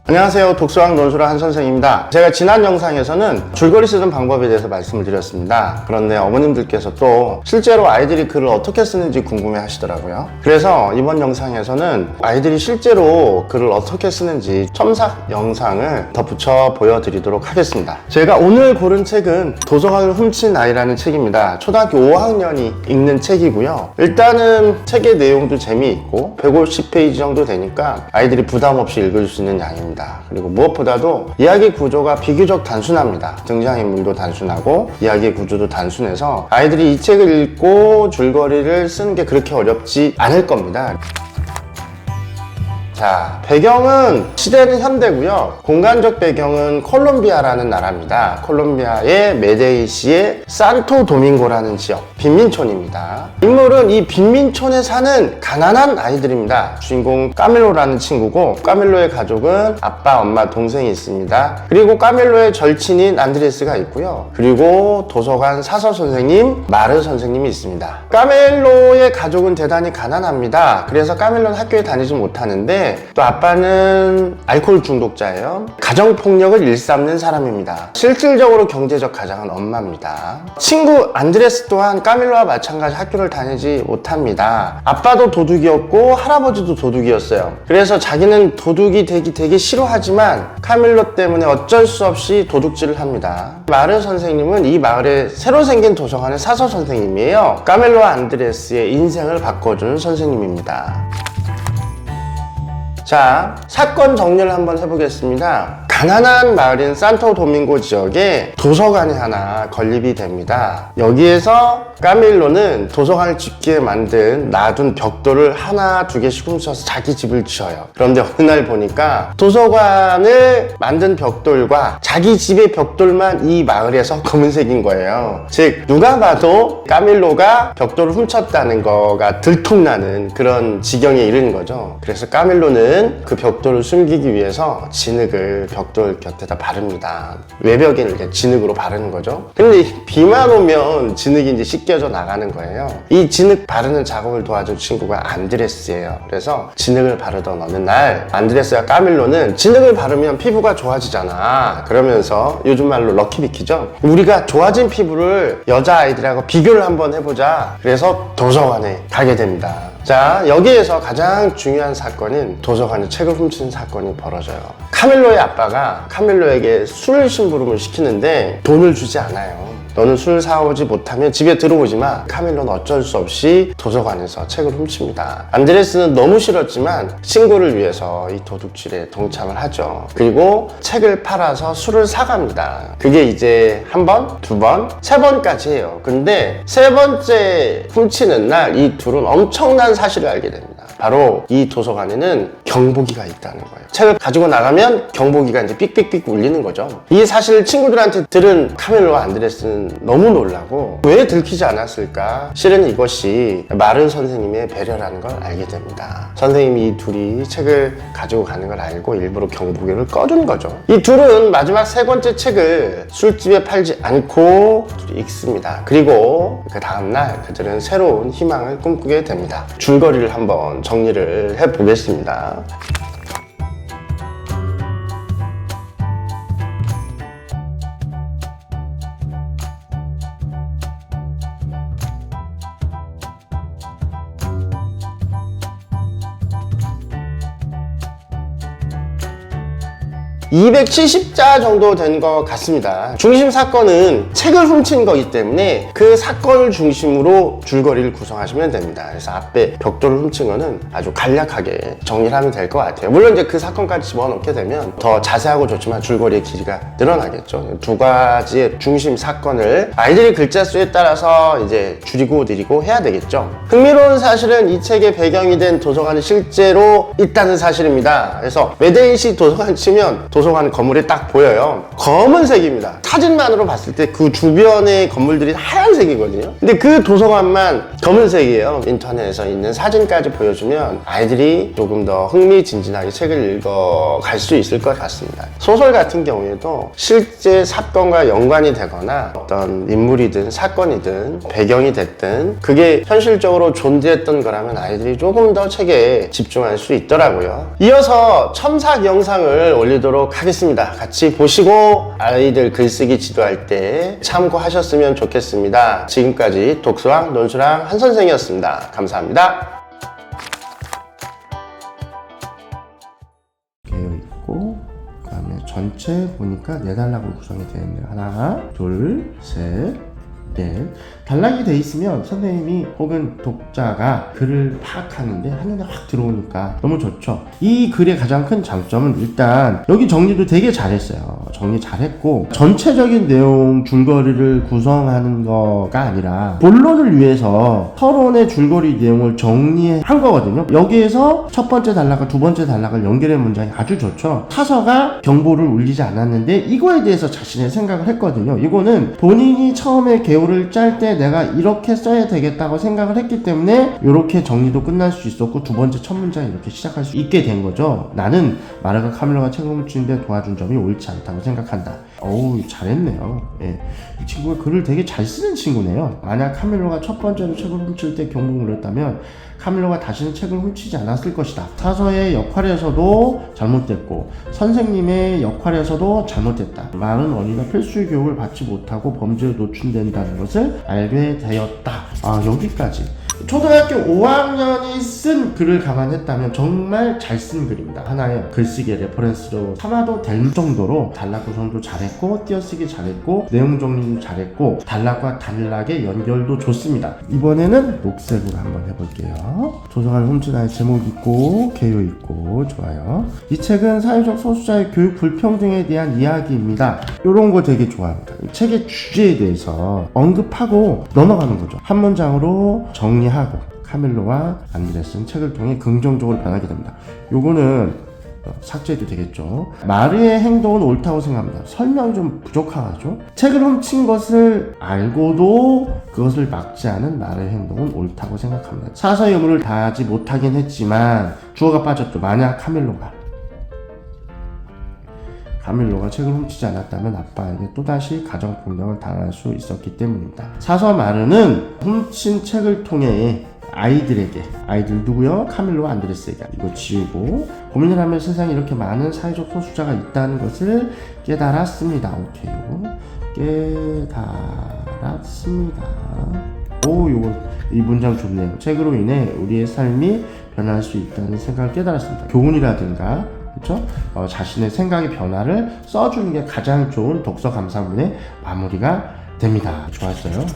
안녕하세요. 독서왕 논술의 한 선생입니다. 제가 지난 영상에서는 줄거리 쓰는 방법에 대해서 말씀을 드렸습니다. 그런데 어머님들께서 또 실제로 아이들이 글을 어떻게 쓰는지 궁금해 하시더라고요. 그래서 이번 영상에서는 아이들이 실제로 글을 어떻게 쓰는지 첨삭 영상을 덧붙여 보여드리도록 하겠습니다. 제가 오늘 고른 책은 도서관을 훔친 아이라는 책입니다. 초등학교 5학년이 읽는 책이고요. 일단은 책의 내용도 재미있고 150페이지 정도 되니까 아이들이 부담 없이 읽을 수 있는 양입니다. 그리고 무엇보다도 이야기 구조가 비교적 단순합니다. 등장인물도 단순하고 이야기 구조도 단순해서 아이들이 이 책을 읽고 줄거리를 쓰는 게 그렇게 어렵지 않을 겁니다. 자, 배경은 시대는 현대고요. 공간적 배경은 콜롬비아라는 나라입니다. 콜롬비아의 메데이시의 산토 도밍고라는 지역, 빈민촌입니다. 인물은 이 빈민촌에 사는 가난한 아이들입니다. 주인공 까밀로라는 친구고, 까밀로의 가족은 아빠, 엄마, 동생이 있습니다. 그리고 까밀로의 절친인 안드레스가 있고요. 그리고 도서관 사서 선생님, 마르 선생님이 있습니다. 까밀로의 가족은 대단히 가난합니다. 그래서 까밀로는 학교에 다니지 못하는데 또 아빠는 알코올 중독자예요. 가정폭력을 일삼는 사람입니다. 실질적으로 경제적 가장은 엄마입니다. 친구 안드레스 또한 까밀로와 마찬가지 학교를 다니지 못합니다. 아빠도 도둑이었고 할아버지도 도둑이었어요. 그래서 자기는 도둑이 되게 싫어하지만 까밀로 때문에 어쩔 수 없이 도둑질을 합니다. 마르 선생님은 이 마을에 새로 생긴 도서관의 사서 선생님이에요. 까밀로와 안드레스의 인생을 바꿔주는 선생님입니다. 자, 사건 정리를 한번 해보겠습니다. 가난한 마을인 산토 도밍고 지역에 도서관이 하나 건립이 됩니다. 여기에서 까밀로는 도서관을 짓기에 놔둔 벽돌을 하나 두 개씩 훔쳐서 자기 집을 지어요. 그런데 어느 날 보니까 도서관을 만든 벽돌과 자기 집의 벽돌만 이 마을에서 검은색인 거예요. 즉 누가 봐도 까밀로가 벽돌을 훔쳤다는 거가 들통나는 그런 지경에 이른 거죠. 그래서 까밀로는 그 벽돌을 숨기기 위해서 진흙을 벽돌 곁에다 바릅니다. 외벽에는 이렇게 진흙으로 바르는 거죠. 근데 비만 오면 진흙이 이제 씻겨져 나가는 거예요. 이 진흙 바르는 작업을 도와준 친구가 안드레스예요. 그래서 진흙을 바르던 어느 날 안드레스와 까밀로는 진흙을 바르면 피부가 좋아지잖아. 그러면서 요즘 말로 럭키비키죠. 우리가 좋아진 피부를 여자아이들하고 비교를 한번 해보자. 그래서 도서관에 가게 됩니다. 자, 여기에서 가장 중요한 사건인 도서관에 책을 훔치는 사건이 벌어져요. 카밀로의 아빠가 카밀로에게 술 심부름을 시키는데 돈을 주지 않아요. 너는 술 사오지 못하면 집에 들어오지 마. 카밀로는 어쩔 수 없이 도서관에서 책을 훔칩니다. 안드레스는 너무 싫었지만 친구를 위해서 이 도둑질에 동참을 하죠. 그리고 책을 팔아서 술을 사갑니다. 그게 이제 한 번, 두 번, 세 번까지 해요. 근데 세 번째 훔치는 날 이 둘은 엄청난 사실을 알게 됩니다. 바로 이 도서관에는 경보기가 있다는 거예요. 책을 가지고 나가면 경보기가 이제 삑삑삑 울리는 거죠. 이 사실을 친구들한테 들은 카밀로와 안드레스는 너무 놀라고 왜 들키지 않았을까? 실은 이것이 마른 선생님의 배려라는 걸 알게 됩니다. 선생님이 이 둘이 책을 가지고 가는 걸 알고 일부러 경보기를 꺼준 거죠. 이 둘은 마지막 세 번째 책을 술집에 팔지 않고 둘이 읽습니다. 그리고 그 다음날 그들은 새로운 희망을 꿈꾸게 됩니다. 줄거리를 한번 정리를 해보겠습니다. 270자 정도 된 것 같습니다. 중심 사건은 책을 훔친 거기 때문에 그 사건을 중심으로 줄거리를 구성하시면 됩니다. 그래서 앞에 벽돌을 훔친 거는 아주 간략하게 정리를 하면 될 것 같아요. 물론 이제 그 사건까지 집어넣게 되면 더 자세하고 좋지만 줄거리의 길이가 늘어나겠죠. 두 가지의 중심 사건을 아이들이 글자 수에 따라서 이제 줄이고 느리고 해야 되겠죠. 흥미로운 사실은 이 책의 배경이 된 도서관이 실제로 있다는 사실입니다. 그래서 메데이시 도서관 치면 도서관 건물이 딱 보여요. 검은색입니다. 사진만으로 봤을 때 그 주변의 건물들이 하얀색이거든요. 근데 그 도서관만 검은색이에요. 인터넷에 있는 사진까지 보여주면 아이들이 조금 더 흥미진진하게 책을 읽어갈 수 있을 것 같습니다. 소설 같은 경우에도 실제 사건과 연관이 되거나 어떤 인물이든 사건이든 배경이 됐든 그게 현실적으로 존재했던 거라면 아이들이 조금 더 책에 집중할 수 있더라고요. 이어서 첨삭 영상을 올리도록 하겠습니다. 같이 보시고 아이들 글쓰기 지도할 때 참고하셨으면 좋겠습니다. 지금까지 독서왕 논술왕 한선생이었습니다. 감사합니다. 되어있고 그 다음에 전체 보니까 4단락으로 구성이 되어 있네요. 하나, 둘, 셋, 넷. 단락이 돼 있으면 선생님이 혹은 독자가 글을 파악하는데 한눈에 확 들어오니까 너무 좋죠. 이 글의 가장 큰 장점은 일단 여기 정리도 되게 잘했어요. 정리 잘했고 전체적인 내용 줄거리를 구성하는 거가 아니라 본론을 위해서 서론의 줄거리 내용을 정리한 거거든요. 여기에서 첫 번째 단락과 두 번째 단락을 연결한 문장이 아주 좋죠. 타서가 경보를 울리지 않았는데 이거에 대해서 자신의 생각을 했거든요. 이거는 본인이 처음에 개요를 짤 때 내가 이렇게 써야 되겠다고 생각을 했기 때문에 이렇게 정리도 끝날 수 있었고 두 번째 첫 문장이 이렇게 시작할 수 있게 된 거죠. 나는 마르가 카밀로가 책을 훔치는데 도와준 점이 옳지 않다고 생각한다. 어우, 잘했네요. 예. 이 친구가 글을 되게 잘 쓰는 친구네요. 만약 카밀로가 첫 번째로 책을 훔칠 때 경고를 했다면 카밀로가 다시는 책을 훔치지 않았을 것이다. 사서의 역할에서도 잘못됐고 선생님의 역할에서도 잘못됐다. 많은 어린이가 필수의 교육을 받지 못하고 범죄에 노출된다는 것을 알게 되었다. 아, 여기까지. 초등학교 5학년이 쓴 글을 감안했다면 정말 잘 쓴 글입니다. 하나의 글쓰기의 레퍼런스로 삼아도 될 정도로 단락 구성도 잘했고 띄어쓰기 잘했고 내용 정리도 잘했고 단락과 단락의 연결도 좋습니다. 이번에는 녹색으로 한번 해볼게요. 도서관을 훔친 아이 제목 있고 개요 있고 좋아요. 이 책은 사회적 소수자의 교육 불평등에 대한 이야기입니다. 이런 거 되게 좋아합니다. 책의 주제에 대해서 언급하고 넘어가는 거죠. 한 문장으로 정리하고 카밀로와 안드레스는 책을 통해 긍정적으로 변하게 됩니다. 요거는 삭제해도 되겠죠. 마르의 행동은 옳다고 생각합니다. 설명이 좀 부족하죠. 책을 훔친 것을 알고도 그것을 막지 않은 마르의 행동은 옳다고 생각합니다. 사서의 의무를 다하지 못하긴 했지만 주어가 빠졌죠. 만약 카밀로가 책을 훔치지 않았다면 아빠에게 또다시 가정폭력을 당할 수 있었기 때문입니다. 사서 마르는 훔친 책을 통해 아이들 누구요? 카밀로와 안드레스에게 이거 지우고 고민을 하면 세상에 이렇게 많은 사회적 소수자가 있다는 것을 깨달았습니다. 오케이요. 깨달았습니다. 오, 이 문장 좋네요. 책으로 인해 우리의 삶이 변할 수 있다는 생각을 깨달았습니다. 교훈이라든가 그렇죠? 자신의 생각의 변화를 써주는 게 가장 좋은 독서 감상문의 마무리가 됩니다. 좋았어요.